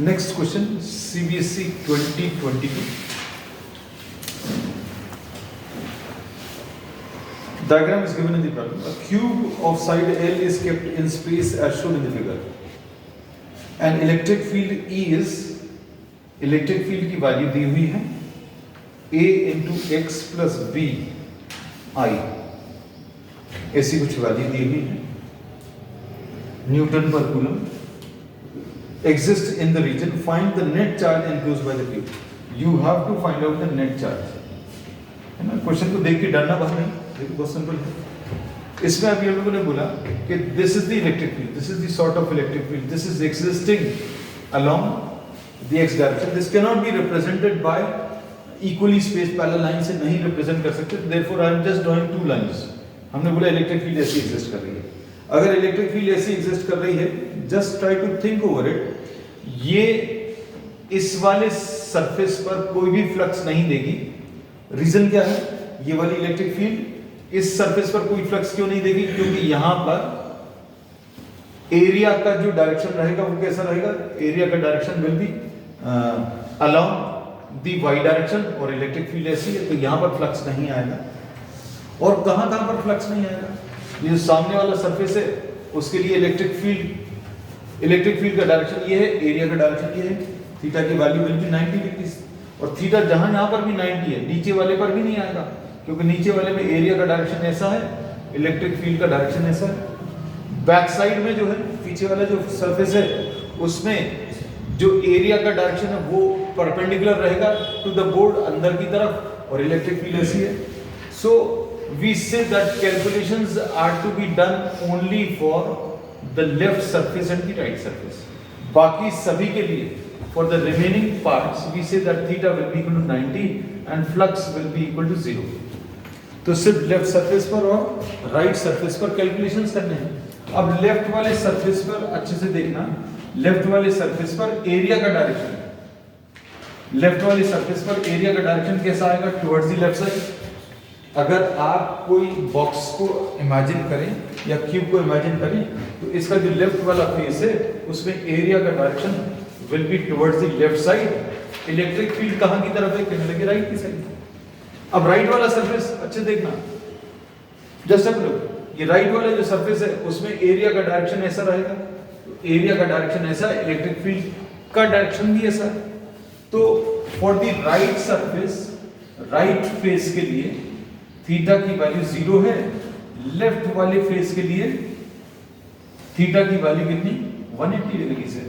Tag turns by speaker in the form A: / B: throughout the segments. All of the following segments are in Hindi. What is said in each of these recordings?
A: Next question, CBSE 2022. Diagram is given in the problem. A cube of side L is kept in space as shown in the figure. And electric field E is, electric field की वैल्यू दी हुई है A into x plus B I, ऐसी कुछ वैल्यू दी हुई है न्यूटन पर coulomb. Exist in the region. Find the net charge enclosed by the cube. You have to find out the net charge. है ना? क्वेश्चन को देख के डरना बात नहीं, देखो बहुत सिंपल है. इसमें अभी हम लोगों ने बोला कि this is the electric field, this is the sort of electric field, this is existing along the x direction. This cannot be represented by equally spaced parallel lines से नहीं represent कर सकते. Therefore, I am just drawing two lines. हमने बोला electric field ऐसी exist कर रही है. अगर इलेक्ट्रिक फील्ड ऐसी एग्जिस्ट कर रही है, just try to think over it. ये इस वाले सरफेस पर कोई भी फ्लक्स नहीं देगी. रीजन क्या है? ये वाली इलेक्ट्रिक फील्ड इस सरफेस पर कोई फ्लक्स क्यों नहीं देगी? क्योंकि यहां पर एरिया का जो डायरेक्शन रहेगा वो कैसा रहेगा? एरिया का direction will be along the Y direction और इलेक्ट्रिक फील्ड ऐसी है, तो यहां पर फ्लक्स नहीं आएगा. और कहां पर फ्लक्स नहीं आएगा? ये जो सामने वाला सरफेस है उसके लिए इलेक्ट्रिक फील्ड का डायरेक्शन ये है, एरिया का डायरेक्शन ये है. थीटा की वैल्यू विल बी 90 डिग्री और थीटा जहां यहां पर भी 90 है, नीचे वाले पर भी नहीं आएगा क्योंकि नीचे वाले में एरिया का डायरेक्शन ऐसा है, इलेक्ट्रिक फील्ड का डायरेक्शन ऐसा है. बैक साइड में जो है पीछे वाला जो सरफेस है उसमें जो एरिया का डायरेक्शन है वो परपेंडिकुलर रहेगा टू द बोर्ड अंदर की तरफ और इलेक्ट्रिक फील्ड ऐसी है. सो we say that calculations are to be done only for the left surface and the right surface. बाकी सभी के लिए for the remaining parts we say that theta will be equal to 90 and flux will be equal to 0. तो सिर्फ लेफ्ट सरफेस पर और राइट सरफेस पर कैलकुलेशंस करने हैं. अब लेफ्ट वाले सरफेस पर अच्छे से देखना, लेफ्ट वाले सरफेस पर एरिया का डायरेक्शन, लेफ्ट वाले सरफेस पर एरिया का डायरेक्शन कैसा आएगा? Towards the left side. अगर आप कोई बॉक्स को इमेजिन करें या क्यूब को इमेजिन करें तो इसका जो लेफ्ट वाला फेस है उसमें एरिया का direction will be towards the left side. Electric field कहां की तरफ है? कहने लगे राइट की साइड. अब राइट वाला सरफेस अच्छे देखना, जस्ट अब लोग ये राइट वाला जो सरफेस है उसमें एरिया का डायरेक्शन ऐसा रहेगा, तो एरिया का डायरेक्शन ऐसा है, इलेक्ट्रिक फील्ड का डायरेक्शन भी ऐसा है. तो for the right surface, right face के लिए थीटा की वैल्यू 0 है. लेफ्ट वाले फेस के लिए थीटा की वैल्यू कितनी? 180 डिग्री से.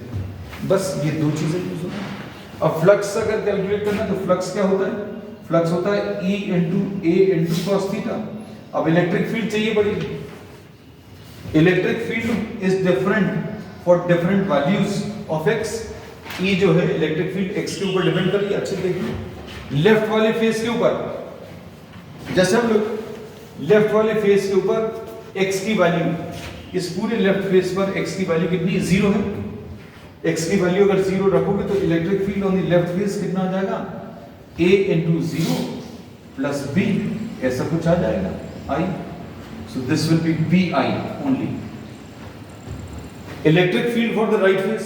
A: बस ये दो चीजें यूज होती हैं. अब फ्लक्स अगर कैलकुलेट करना तो फ्लक्स क्या होता है? फ्लक्स होता है E into A into cos theta. अब इलेक्ट्रिक फील्ड चाहिए बड़ी. Electric field is different for different values of x. E जो है इलेक्ट्रिक फील्ड x के ऊपर डिपेंड कर रही है. अच्छे देखिए लेफ्ट वाले फेस के ऊपर, जैसे हम लोग लेफ्ट वाले फेस के ऊपर x की वैल्यू, इस पूरे लेफ्ट फेस पर x की वैल्यू कितनी? 0 है. x की वैल्यू अगर 0 रखोगे तो electric field on the left face कितना आ जाएगा? A into 0 plus B, ऐसा कुछ आ जाएगा I. So this will be BI only. Electric field for the right face,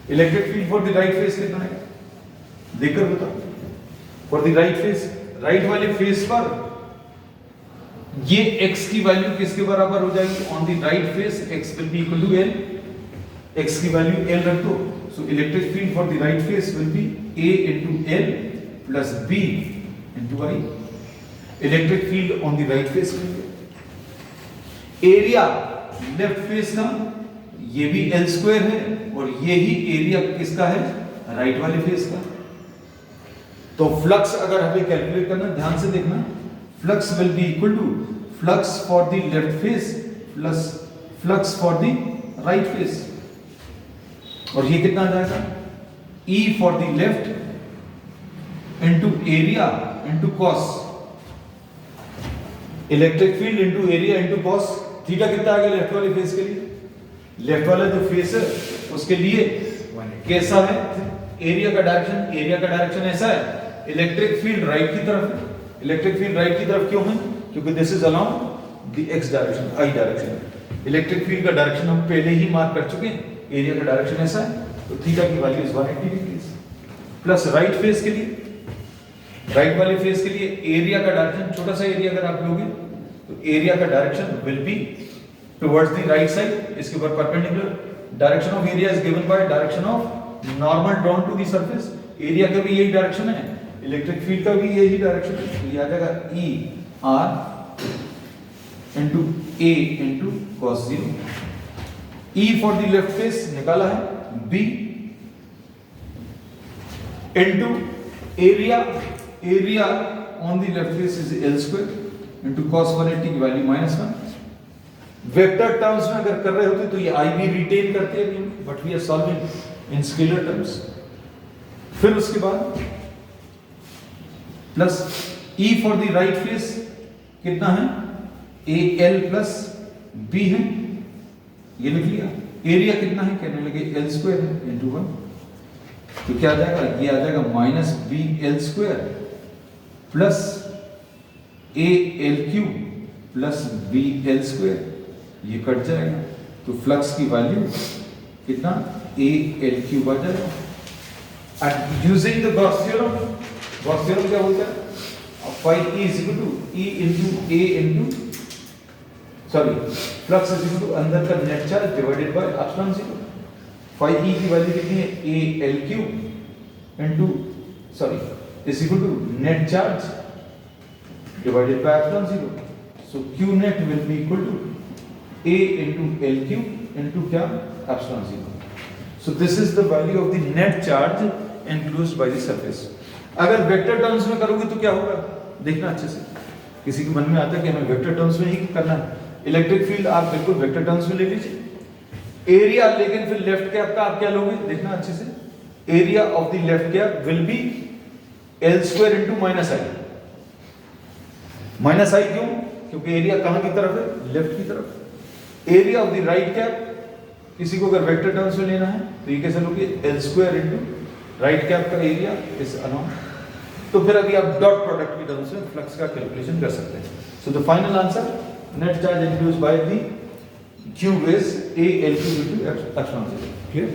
A: electric field for the right face कितना है? देखकर बताओ. For the right face, right वाले फेस पर ये x की वैल्यू किसके बराबर हो जाएगी? On the right face x will be equal to L. x की वैल्यू L रख दो. So electric field for the right face will be A into L plus B into I. Electric field on the right face. Area left face का ये भी L स्क्वायर है और ये ही एरिया किसका है? राइट वाले फेस का. तो फ्लक्स अगर हमें कैलकुलेट करना, ध्यान से देखना, flux will be equal to flux for the left face plus flux for the right face. और ये कितना आ जाएगा? E for the left into area into cos. Electric field into area into cos. Theta कितना आ गया लेफ्ट वाले फेस के लिए? लेफ्ट वाला जो फेस है उसके लिए कैसा है? एरिया का डायरेक्शन ऐसा है, इलेक्ट्रिक फील्ड राइट की तरफ है. इलेक्ट्रिक फील्ड राइट की तरफ क्यों है? क्योंकि this is along the x direction, I direction. Electric field का डायरेक्शन हम पहले ही मार्क कर चुके हैं. एरिया का डायरेक्शन ऐसा है. तो थीटा की value is 180 degrees. Plus right face के लिए, राइट वाले फेस के लिए एरिया का डायरेक्शन, छोटा सा एरिया अगर आप लोगे तो एरिया का direction will be towards the right side, इसके ऊपर perpendicular. Direction of area is given by direction of normal drawn to the surface. Area का भी यही डायरेक्शन है, इलेक्ट्रिक फील्ड का भी यही डायरेक्शन है, तो ये आ जाएगा E R into A into cos 0। E for the left face निकाला है, B into area on the left face is L square into cos 180 की वैल्यू -1। वेक्टर टर्म्स में अगर कर रहे होते तो ये I भी रिटेन करते हैं, but we are solving in scalar terms. फिर उसके बाद plus E for the right face कितना है, AL प्लस B है, ये लिख लिया। एरिया कितना है, कहने लगे L स्क्वायर है इंटू 1, तो क्या आ जाएगा, ये आ जाएगा minus BL square plus AL cube plus BL square, ये कट जाएगा, तो फ्लक्स की वैल्यू कितना, AL क्यूब आ जाएगा। And using the Gauss theorem, Gauss theorem क्या बोलता है, phi E is equal to E into A into sorry flux is equal to अंदर का net charge divided by epsilon 0। phi E की वैल्यू कितनी है, AL cube into sorry is equal to net charge divided by epsilon 0। So Q net will be equal to A into L cube into क्या, epsilon 0। So this is the value of the net charge enclosed by the surface. अगर वेक्टर टर्म्स में करोगे तो क्या होगा, देखना अच्छे से। किसी के मन में आता है कि हमें वेक्टर टर्म्स में ही करना है, इलेक्ट्रिक फील्ड आप बिल्कुल वेक्टर टर्म्स में ले लीजिए। एरिया लेकिन फिर लेफ्ट कैप का आप क्या लोगे, देखना अच्छे से। Area of the left cap will be L square into minus I. Minus I क्यों, क्योंकि एरिया कहां की तरफ है, लेफ्ट की तरफ। Area of the right cap, किसी को अगर वेक्टर टर्म्स में लेना है तो ये कैसे लोगे, L square into right cap का एरिया इज अलोंग। तो फिर अभी आप डॉट प्रोडक्ट की टर्म्स में फ्लक्स का कैलकुलेशन कर सकते हैं। So the final answer, net charge induced by the cube is AL cube into epsilon 0। Clear.